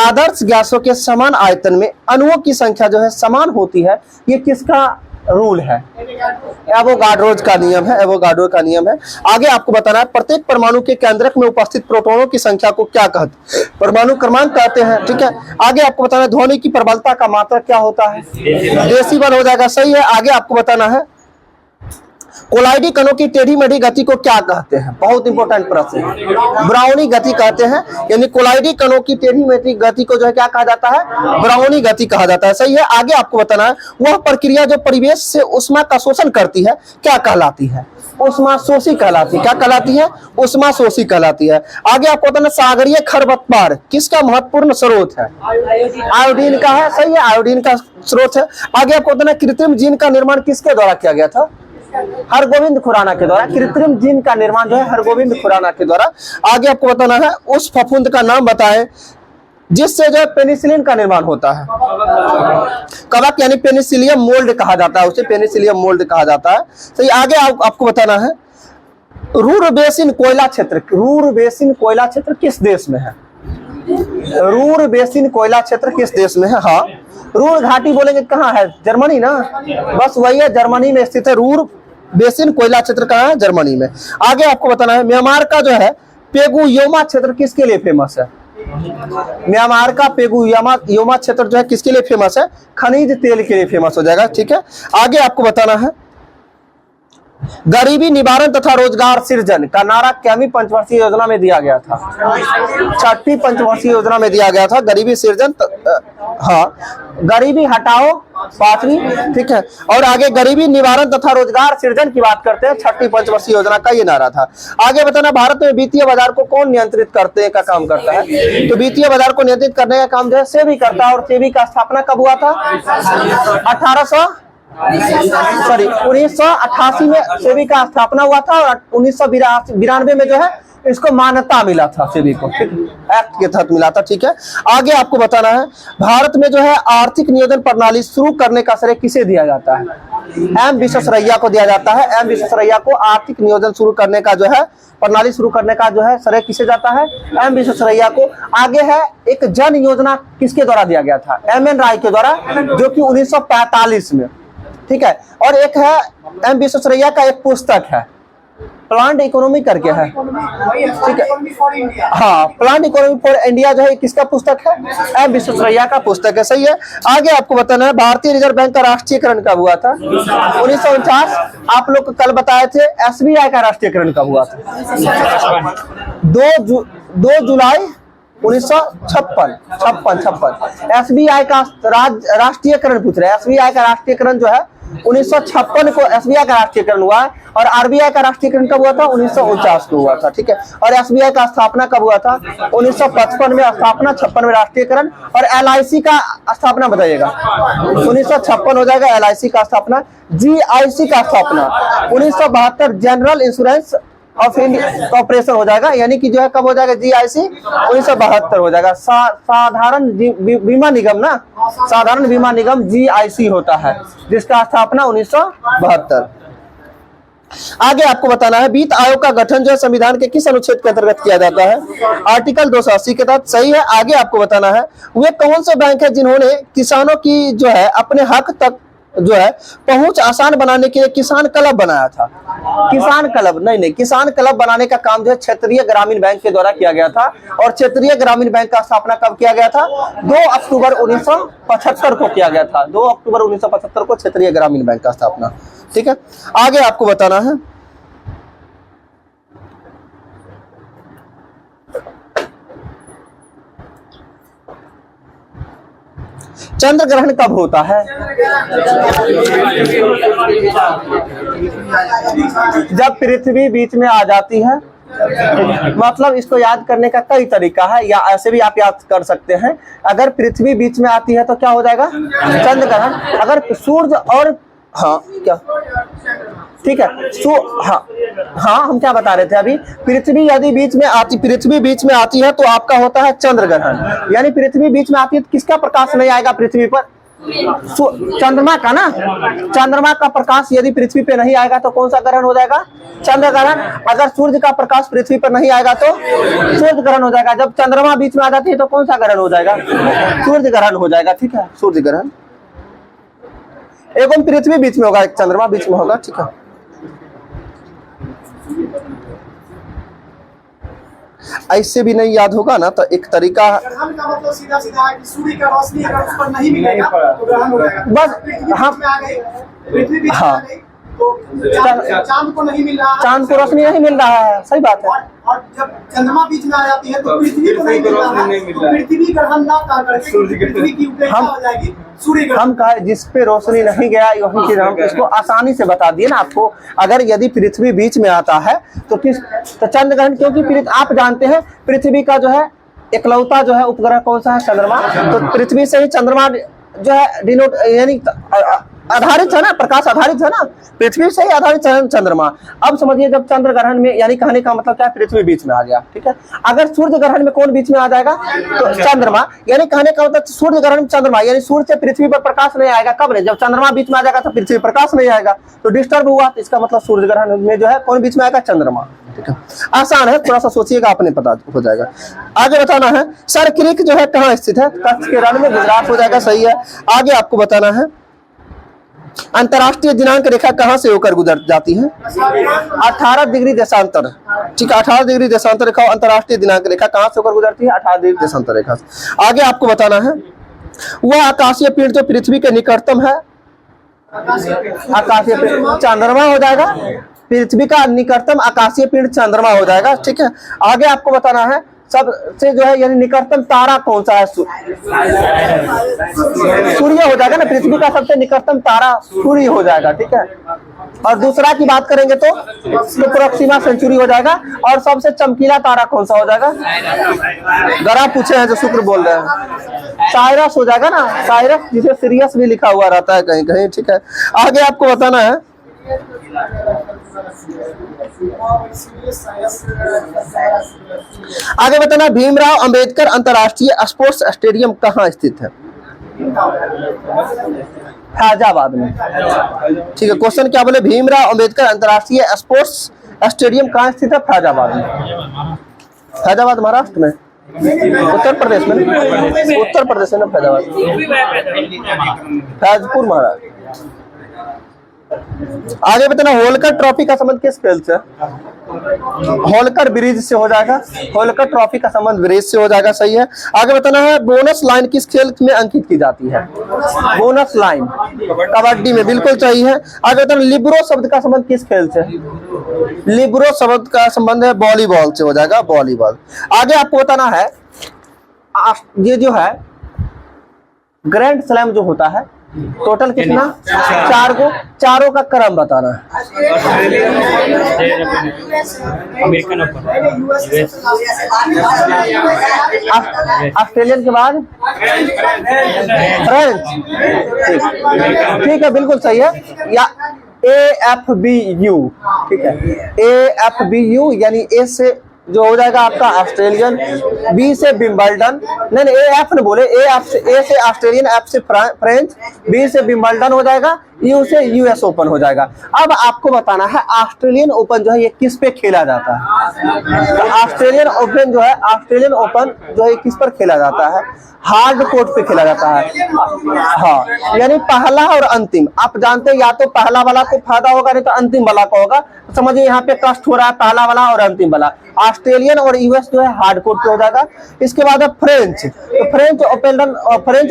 आदर्श गैसों के समान आयतन में अणुओं की संख्या जो है समान होती है, ये किसका रूल है? एवोगाड्रो का नियम है, एवोगाड्रो का नियम है। आगे आपको बताना है प्रत्येक परमाणु के केंद्रक में उपस्थित प्रोटॉनों की संख्या को क्या कहते हैं? परमाणु क्रमांक कहते हैं। ठीक है, आगे आपको बताना है ध्वनि की प्रबलता का मात्रक क्या होता है? डेसिबल हो जाएगा, सही है। आगे आपको बताना है कोलाइडी कणों की टेढ़ी मेढ़ी गति को क्या कहते हैं? बहुत इंपॉर्टेंट प्रश्न है। ब्राउनी गति कहते हैं, यानी कोलाइडी कणों की टेढ़ी मेढ़ी गति को जो है क्या कहा जाता है? ब्राउनी गति कहा जाता है, सही है। आगे आपको बताना है वह प्रक्रिया जो परिवेश से ऊष्मा का शोषण करती है क्या कहलाती है? ऊष्माशोषी कहलाती है। क्या कहलाती है? ऊष्माशोषी कहलाती है। आगे आपको बताना सागरीय खरपतवार किसका महत्वपूर्ण स्रोत है? आयोडीन का है, सही है, आयोडीन का स्रोत है। आगे आपको बताना कृत्रिम जीन का निर्माण किसके द्वारा किया गया था? हरगोविंद खुराना के द्वारा। कृत्रिम जीन का निर्माण जो है हरगोविंद खुराना के द्वारा। आगे आपको बताना है उस फफूंद का नाम बताएं जिससे जो है पेनिसिलिन का निर्माण होता है। कवक यानी पेनिसिलियम मोल्ड कहा जाता है, उसे पेनिसिलियम मोल्ड कहा जाता है। सही। आगे आपको बताना है रूर बेसिन कोयला क्षेत्र, रूर बेसिन कोयला क्षेत्र किस देश में है? रूर बेसिन कोयला क्षेत्र किस देश में है? हाँ, रूर घाटी बोलेंगे कहाँ है? जर्मनी ना, बस वही है, जर्मनी में स्थित है। रूर बेसिन कोयला क्षेत्र कहाँ है? जर्मनी में। आगे आपको बताना है म्यांमार का जो है पेगुयोमा क्षेत्र किसके लिए फेमस है? म्यांमार का पेगुयोमा क्षेत्र जो है किसके लिए फेमस है? खनिज तेल के लिए फेमस हो जाएगा। ठीक है, आगे आपको बताना है गरीबी निवारण तथा रोजगार सृजन का नारा कैवी पंचवर्षीय योजना में दिया गया था? छठी पंचवर्षीय योजना में दिया गया था गरीबी सृजन। हाँ, गरीबी हटाओ पांचवी। ठीक है, और आगे गरीबी निवारण तथा रोजगार सृजन की बात करते हैं, छठी पंचवर्षीय योजना का ये नारा था। आगे बताना भारत में वित्तीय बाजार को कौन नियंत्रित करते हैं का काम करता है? तो वित्तीय बाजार को नियंत्रित करने का काम जो है सेबी करता है। और सेबी का स्थापना कब हुआ था? 1988 में सेबी का स्थापना हुआ था और 1992 में जो है इसको मान्यता मिला था, सेबी को एक्ट के तहत मिला था। ठीक है, आगे आपको बताना है भारत में जो है आर्थिक नियोजन प्रणाली शुरू करने का श्रेय किसे दिया जाता है? एम विश्वेश्वरैया को दिया जाता है। एम विश्वेश्वरैया को आर्थिक नियोजन शुरू करने का जो है प्रणाली शुरू करने का जो है श्रेय किसे जाता है? एम विश्वेश्वरैया को। आगे है एक जन योजना किसके द्वारा दिया गया था? MN राय के द्वारा, जो कि 1945 में। ठीक है, और एक है एम विश्वेश्वरैया का एक पुस्तक है प्लांट इकोनॉमी करके है। ठीक है, हाँ, प्लांट इकोनॉमी फॉर इंडिया जो है किसका पुस्तक है? एम विश्वेश्वरैया का पुस्तक है, सही है। आगे आपको बताना है भारतीय रिजर्व बैंक का राष्ट्रीयकरण कब हुआ था? 1949। आप लोग कल बताए थे SBI का राष्ट्रीयकरण कब हुआ था? 2 जुलाई 1956। SBI का राष्ट्रीयकरण पूछ रहे हैं। SBI का राष्ट्रीयकरण जो है 1956 को SBI का राष्ट्रीयकरण हुआ है। और RBI का राष्ट्रीयकरण कब हुआ था? 1949 को हुआ था। ठीक है, और SBI का स्थापना कब हुआ था? 1955 में स्थापना, 56 में राष्ट्रीयकरण। और LIC का स्थापना बताइएगा। 1956 हो जाएगा LIC का स्थापना। GIC का स्थापना 1972 general insurance of India corporation हो जाएगा, यानी कि जो है कब हो जाएगा? GIC 1972 हो जाएगा। साधारण बीमा निगम ना, साधारण बीमा निगम GIC होता है, जिसका स्थापना 1972। आगे आपको बताना है वित्त आयोग का गठन जो है संविधान के किस अनुच्छेद के अंतर्गत किया जाता है? आर्टिकल 280 के तहत, सही है। आगे आपको बताना है वे कौन से बैंक है जिन्होंने किसानों की जो है अपने हक तक जो है पहुंच आसान बनाने के लिए किसान क्लब बनाया था? किसान क्लब नहीं, किसान क्लब बनाने का काम जो है क्षेत्रीय ग्रामीण बैंक के द्वारा किया गया था। और क्षेत्रीय ग्रामीण बैंक का स्थापना कब किया गया था? 2 अक्टूबर 1975 को किया गया था। 2 अक्टूबर 1975 को क्षेत्रीय ग्रामीण बैंक का स्थापना। ठीक है, आगे आपको बताना है चंद्र ग्रहण कब होता है? जब पृथ्वी बीच में आ जाती है। मतलब इसको याद करने का कई तरीका है, या ऐसे भी आप याद कर सकते हैं। अगर पृथ्वी बीच में आती है तो क्या हो जाएगा? चंद्र ग्रहण। अगर सूर्य और हाँ क्या ठीक है हाँ हम क्या बता रहे थे अभी? पृथ्वी यदि पृथ्वी बीच में आती है तो आपका होता है चंद्र ग्रहण। यानी पृथ्वी बीच में आती है तो किसका प्रकाश नहीं आएगा पृथ्वी पर? चंद्रमा का ना, चंद्रमा का प्रकाश यदि पृथ्वी पे नहीं आएगा तो कौन सा ग्रहण हो जाएगा? चंद्र ग्रहण। अगर सूर्य का प्रकाश पृथ्वी पर नहीं आएगा तो सूर्य ग्रहण हो जाएगा। जब चंद्रमा बीच में आ जाती है तो कौन सा ग्रहण हो जाएगा? सूर्य ग्रहण हो जाएगा। ठीक है, सूर्य ग्रहण। एवं पृथ्वी बीच में होगा, एक चंद्रमा बीच में होगा। ठीक है, ऐसे भी नहीं याद होगा ना तो एक तरीका, ग्रहण का मतलब सीधा सीधा है कि सूर्य का रोशनी अगर उस पर नहीं मिलेगा तो ग्रहण हो जाएगा। बस हम पृथ्वी बीच में आ गई तो चांद को नहीं मिल रहा है, चांद को रोशनी नहीं मिल रहा है। सही बात है। और जब चंद्रमा बीच में आ जाती है तो पृथ्वी को नहीं मिल रहा है, तो पृथ्वी ग्रहण ना कर करके पृथ्वी की उपेक्षा हो जाएगी, सूर्य ग्रहण। हम कहा जिस पे रोशनी नहीं गया वहीं की हम इसको आसानी से बता दिए ना आपको। अगर यदि पृथ्वी बीच में आता है तो किस, तो चंद्र ग्रहण, क्योंकि आप जानते हैं पृथ्वी का जो है इकलौता जो है उपग्रह कौन सा है? चंद्रमा। तो पृथ्वी से ही चंद्रमा जो है डिनोट यानी आधारित है ना, प्रकाश आधारित है ना, पृथ्वी से ही आधारित है चंद्रमा। अब समझिए जब चंद्र ग्रहण में, यानी कहने का मतलब क्या है, पृथ्वी बीच में आ गया। ठीक है, अगर सूर्य ग्रहण में कौन बीच में आ जाएगा? तो चंद्रमा। यानी कहने का मतलब सूर्य ग्रहण में चंद्रमा, यानी सूर्य से पृथ्वी पर प्रकाश नहीं आएगा। कब नहीं? जब चंद्रमा बीच में आ जाएगा तो पृथ्वी प्रकाश नहीं आएगा, तो डिस्टर्ब हुआ। तो इसका मतलब सूर्य ग्रहण में जो है कौन बीच में आएगा? चंद्रमा। ठीक है, आसान है, थोड़ा सा सोचिएगा आपने पता हो जाएगा। आगे बताना है सर क्रीक जो है कहाँ स्थित है? कच्छ के रण में, गुजरात हो जाएगा। सही है। आगे आपको बताना है अंतरराष्ट्रीय दिनांक रेखा कहां से होकर गुजर जाती है? 18 डिग्री देशांतर। ठीक है, 18 डिग्री देशांतर रेखा अंतरराष्ट्रीय दिनांक रेखा कहां से होकर गुजरती है? 18 डिग्री देशांतर रेखा से। आगे आपको बताना है वह आकाशीय पिंड जो पृथ्वी के निकटतम है, आकाशीय पिंड चंद्रमा हो जाएगा। पृथ्वी का निकटतम आकाशीय पिंड चंद्रमा हो जाएगा। ठीक है, आगे आपको बताना है सबसे जो है यानी निकटतम तारा कौन सा है? सूर्य हो जाएगा ना, पृथ्वी का सबसे निकटतम तारा सूर्य हो जाएगा। ठीक है, और दूसरा की बात करेंगे तो प्रोक्सिमा सेंचुरी हो जाएगा। और सबसे चमकीला तारा कौन सा हो जाएगा? जरा पूछे हैं जो शुक्र बोल रहे हैं, साइरस हो जाएगा ना, साइरस, जिसे सीरियस भी लिखा हुआ रहता है कहीं कहीं। ठीक है, आगे आपको बताना है आगे बताना भीमराव अंबेडकर अंतर्राष्ट्रीय स्पोर्ट्स स्टेडियम कहाँ स्थित है? फैजाबाद में। ठीक है, क्वेश्चन क्या बोले? भीमराव अंबेडकर अंतर्राष्ट्रीय स्पोर्ट्स स्टेडियम कहाँ स्थित है? फैजाबाद में। फैजाबाद महाराष्ट्र में, उत्तर प्रदेश में, उत्तर प्रदेश में ना फैजाबाद, फैजपुर महाराष्ट्र। आगे बताना होलकर ट्रॉफी का संबंध किस खेल से? होलकर ब्रिज से हो जाएगा। होलकर ट्रॉफी का संबंध ब्रिज से हो जाएगा। सही है। आगे बताना है बोनस लाइन किस खेल में अंकित की जाती है? बोनस लाइन कबड्डी में, बिल्कुल सही है। आगे बताना लिब्रो शब्द का संबंध किस खेल से? लिब्रो शब्द का संबंध है वॉलीबॉल से हो जाएगा, वॉलीबॉल। आगे आपको बताना है ये जो है ग्रैंड स्लैम जो होता है टोटल कितना? 4 को, चारों का क्रम बताना है। ऑस्ट्रेलियन के बाद फ्रेंच। ठीक है, बिल्कुल सही है। या AFBU। ठीक है, AFBU यानी ए से जो हो जाएगा आपका ऑस्ट्रेलियन, बी से विंबलडन, नहीं AF ने बोले, ए से ऑस्ट्रेलियन, एफ से फ्रेंच, बी से विंबलडन हो जाएगा, यू से US ओपन हो जाएगा। अब आपको बताना है ऑस्ट्रेलियन ओपन जो है ये किस पे खेला जाता है? तो ऑस्ट्रेलियन ओपन जो है, ऑस्ट्रेलियन ओपन जो है किस पर खेला जाता है? हार्ड कोर्ट पे खेला जाता है। हाँ, यानी पहला और अंतिम। आप जानते हैं या तो पहला वाला को फायदा होगा नहीं तो अंतिम वाला को होगा। समझिए यहाँ पे कष्ट हो रहा है पहला वाला और अंतिम वाला। ऑस्ट्रेलियन और US जो है हार्ड कोर्ट पे हो जाएगा। इसके बाद है फ्रेंच। तो फ्रेंच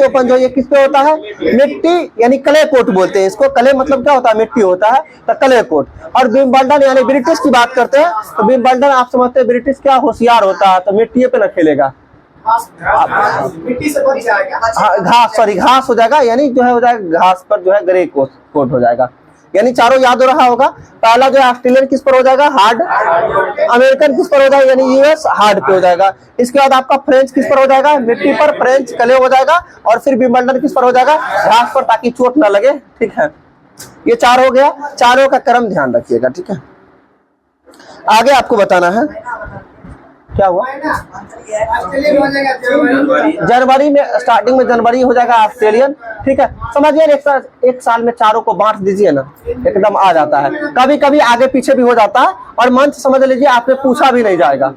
ओपन जो ये किस पे होता है? मिट्टी यानी क्ले कोर्ट बोलते हैं इसको। क्ले मतलब क्या होता है? मिट्टी होता है, तो क्ले कोर्ट। और विंबलडन यानी ब्रिटिश की बात करते हैं तो विंबलडन आप समझते हैं ब्रिटिश क्या होशियार होता है, तो मिट्टी पे न खेलेगा, मिट्टी से बच जाएगा। घास, सॉरी घास हो जाएगा, यानी जो है हो जाएगा घास पर जो है ग्रे कोट हो जाएगा। यानी चारों याद हो रहा होगा। पहला जो है ऑस्ट्रेलियन किस पर हो जाएगा? हार्ड। अमेरिकन किस पर हो जाएगा? यानी US हार्ड पे हो जाएगा। इसके बाद आपका फ्रेंच किस पर हो जाएगा? मिट्टी पर, फ्रेंच क्ले हो जाएगा। और फिर विंबलडन किस पर हो जाएगा? घास पर, ताकि चोट ना लगे। ठीक है, ये 4 हो गया। चारों का क्रम ध्यान रखिएगा। ठीक है, आगे आपको बताना है क्या हुआ? जनवरी में, स्टार्टिंग में जनवरी हो जाएगा ऑस्ट्रेलियन, ठीक है। समझिए एक साल में चारों को बांट दीजिए ना, एकदम आ जाता है। कभी कभी आगे पीछे भी हो जाता है, और मंच समझ लीजिए आपने पूछा भी नहीं जाएगा।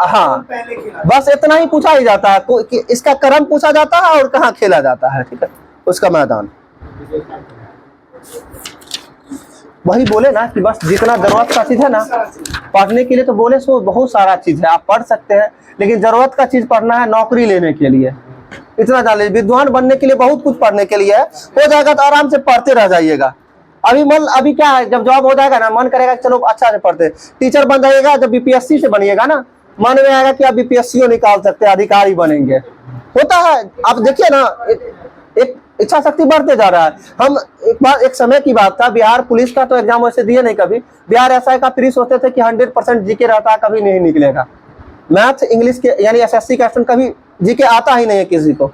हाँ, बस इतना ही पूछा ही जाता है कि इसका क्रम पूछा जाता है और कहाँ खेला जाता है, ठीक है, उसका मैदान। वही बोले ना कि बस जितना जरूरत का चीज है ना पढ़ने के लिए, तो बोले सो बहुत सारा चीज है, आप पढ़ सकते हैं, लेकिन जरूरत का चीज पढ़ना है नौकरी लेने के लिए, इतना जान लीजिए। विद्वान बनने के लिए बहुत कुछ पढ़ने के लिए है, हो जाएगा तो आराम से पढ़ते रह जाइएगा। अभी क्या है, जब जॉब हो जाएगा ना, मन करेगा चलो अच्छा से पढ़ते, टीचर बन जाइएगा, जब बीपीएससी से बनिएगा ना, मन में आएगा कि आप बीपीएससी निकाल सकते हैं, अधिकारी बनेंगे। होता है, आप देखिए ना, एक इच्छा शक्ति बढ़ते जा रहा है। हम एक समय की बात था, बिहार पुलिस का तो एग्जाम वैसे दिए नहीं कभी, बिहार एसआई का प्री सोचते थे कि 100% जीके रहता है, कभी नहीं निकलेगा। मैथ इंग्लिश के यानी एसएससी का स्टूडेंट कभी जीके आता ही नहीं है किसी को,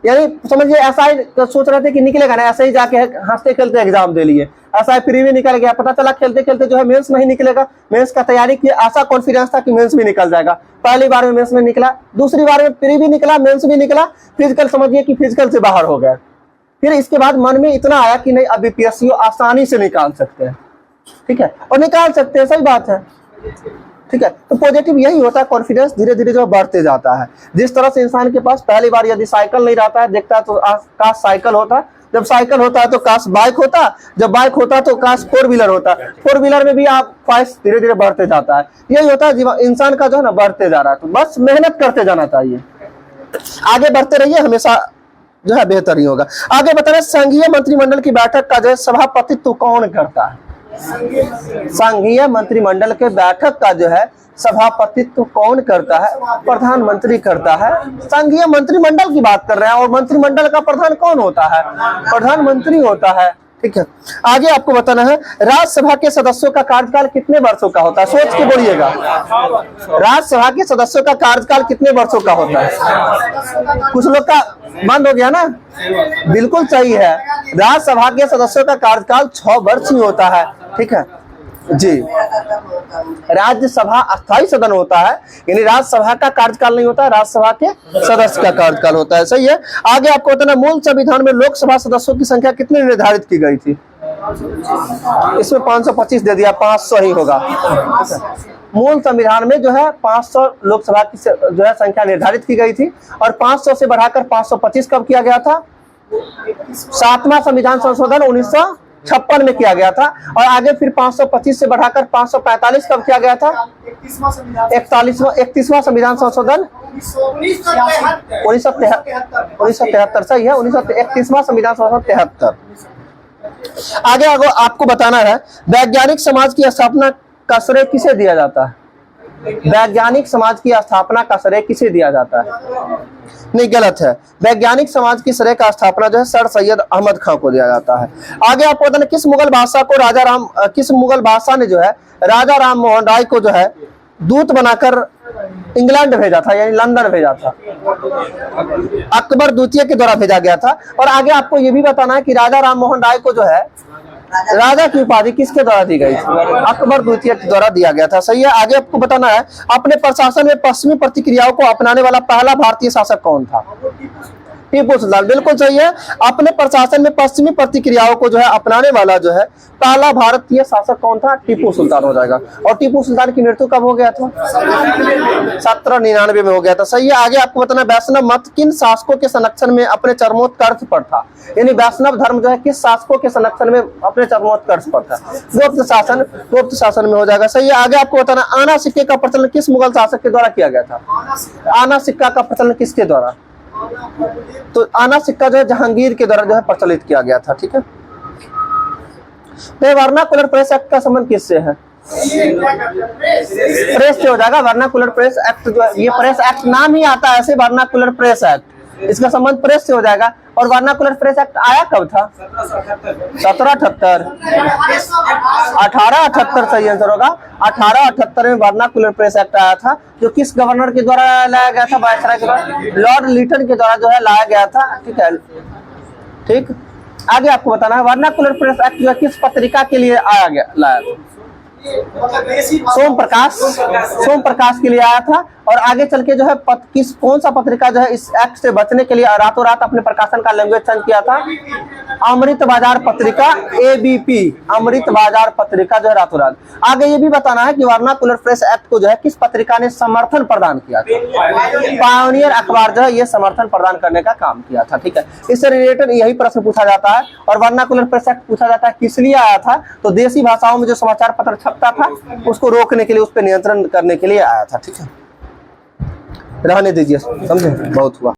यानी समझिए एसआई सोच रहे थे कि निकलेगा ना, ऐसे ही जाके हंसते खेलते एग्जाम दे लिए, एसआई प्री भी निकल गया, पता चला खेलते खेलते जो है मेंस नहीं निकलेगा। मेंस का तैयारी की, ऐसा कॉन्फिडेंस था कि मेंस भी निकल जाएगा, पहली बार में मेंस में निकला, दूसरी बार में प्री भी निकला, मेंस भी निकला, फिजिकल समझिए कि फिजिकल से बाहर हो गया। फिर इसके बाद मन में इतना आया कि नहीं, अब बीपीएससी आसानी से निकाल सकते हैं, ठीक है, और निकाल सकते हैं, सही बात है, ठीक है। तो पॉजिटिव यही होता है, कॉन्फिडेंस धीरे धीरे जो बढ़ते जाता है। जिस तरह से इंसान के पास पहली बार यदि साइकिल नहीं रहता है, देखता है तो काश साइकिल होता, जब साइकिल होता है तो काश बाइक होता, जब बाइक होता तो काश 4 व्हीलर होता, 4 व्हीलर में भी आप ख्वाहिश धीरे धीरे बढ़ते जाता है। यही होता है इंसान का जो है ना, बढ़ते जा रहा है। तो बस मेहनत करते जाना चाहिए, आगे बढ़ते रहिए, हमेशा जो है बेहतर ही होगा। आगे बता रहे, संघीय मंत्रिमंडल की बैठक का जो है सभापतित्व कौन करता है? संघीय मंत्रिमंडल के बैठक का जो है सभापतित्व कौन करता है? प्रधानमंत्री करता है। संघीय मंत्रिमंडल की बात कर रहे हैं, और मंत्रिमंडल का प्रधान कौन होता है? प्रधानमंत्री होता है, ठीक है। आगे आपको बताना है, राज्यसभा के सदस्यों का कार्यकाल कितने वर्षों का होता है? सोच के बोलिएगा, राज्यसभा के सदस्यों का कार्यकाल कितने वर्षों का होता है? कुछ लोग का बंद हो गया ना, बिल्कुल सही है, राज्यसभा के सदस्यों का कार्यकाल 6 वर्ष ही होता है, ठीक है जी। राज्यसभा अस्थायी सदन होता है, यानी राज्यसभा का कार्यकाल नहीं होता है, राज्यसभा के सदस्य का कार्यकाल होता है, सही है। आगे आपको बताना, मूल संविधान में लोकसभा सदस्यों की संख्या कितनी निर्धारित की गई थी? इसमें 525 दे दिया, 500 ही होगा। मूल संविधान में जो है 500 लोकसभा की जो है संख्या निर्धारित की गई थी, और 500 से बढ़ाकर 525 कब किया गया था? 7वां संविधान संशोधन 1956 में किया गया था, और आगे फिर 525 से बढ़ाकर 545 कब किया गया था? 31वां संविधान संशोधन 1973, सही है, 31वां संविधान संशोधन 73। आगे आपको बताना है, वैज्ञानिक समाज की स्थापना का श्रेय किसे दिया जाता है? वैज्ञानिक समाज की स्थापना का श्रेय किसे दिया जाता है? नहीं, गलत है, वैज्ञानिक समाज की श्रेय का स्थापना जो है सर सैयद अहमद खां को दिया जाता है। आगे आपको बताना, किस मुगल बादशाह ने जो है राजा राम मोहन राय को जो है दूत बनाकर इंग्लैंड भेजा था, यानी लंदन भेजा था? अकबर द्वितीय के द्वारा भेजा गया था। और आगे आपको ये भी बताना है कि राजा राम मोहन राय को जो है राजा की उपाधि किसके द्वारा दी गई थी? अकबर द्वितीय के द्वारा दिया गया था, सही है। आगे आपको बताना है, अपने प्रशासन में पश्चिमी प्रतिक्रियाओं को अपनाने वाला पहला भारतीय शासक कौन था? टीपू सुल्तान, बिल्कुल सही है। अपने प्रशासन में पश्चिमी प्रतिक्रियाओं को जो है अपनाने वाला जो है पहला भारतीय शासक कौन था? टीपू सुल्तान हो जाएगा। और टीपू सुल्तान की मृत्यु कब हो गया था? 1799 में हो गया था, सही है। आगे आपको बताना, वैष्णव मत किन शासकों के संरक्षण में अपने चरमोत्कर्ष पर था? यानी वैष्णव धर्म जो है किस शासकों के संरक्षण में अपने चरमोत्कर्ष पर था? गुप्त शासन में हो जाएगा, सही है। आगे आपको बताना, आना सिक्के का प्रचलन किस मुगल शासक के द्वारा किया गया था? आना सिक्का का प्रचलन किसके द्वारा? तो आना सिक्का जो है जहांगीर के द्वारा जो है प्रचलित किया गया था, ठीक है। तो वर्नाकुलर प्रेस एक्ट का संबंध किससे है? प्रेस से हो जाएगा। वर्नाकुलर प्रेस एक्ट जो है, ये प्रेस एक्ट नाम ही आता है ऐसे, वर्नाकुलर प्रेस एक्ट, इसका संबंध प्रेस से हो जाएगा। और वर्नाकुलर प्रेस एक्ट आया कब था? 1778, 1878 सही आंसर होगा। 1878 में वर्नाकुलर प्रेस एक्ट आया था, जो किस गवर्नर के द्वारा लाया गया था? वायसराय के द्वारा, लॉर्ड लिटन के द्वारा जो है लाया गया था, ठीक है, ठीक। आगे आपको बताना है, वर्नाकुलर प्रेस एक्ट जो है किस पत्रिका के लिए लाया था? मतलब देसी भाषा- सोम प्रकाश के लिए आया था। और आगे चल के जो है कौन सा पत्रिका जो है इस एक्ट से बचने के लिए रातों रात अपने प्रकाशन का लैंग्वेज चेंज किया था? अमृत बाजार पत्रिका, ABP, अमृत बाजार पत्रिका जो है रातों रात। आगे ये भी बताना है कि वर्नाकुलर प्रेस एक्ट को जो है किस पत्रिका ने समर्थन प्रदान किया था? पायोनियर अखबार जो है ये समर्थन प्रदान करने का काम किया था। ठीक है, इससे रिलेटेड यही प्रश्न पूछा जाता है। और वर्नाकुलर प्रेस एक्ट पूछा जाता है किस लिए आया था? तो देसी भाषाओं में जो समाचार पत्र छपता था उसको रोकने के लिए, उस पर नियंत्रण करने के लिए आया था। ठीक है, रहने दीजिए, समझे, बहुत हुआ।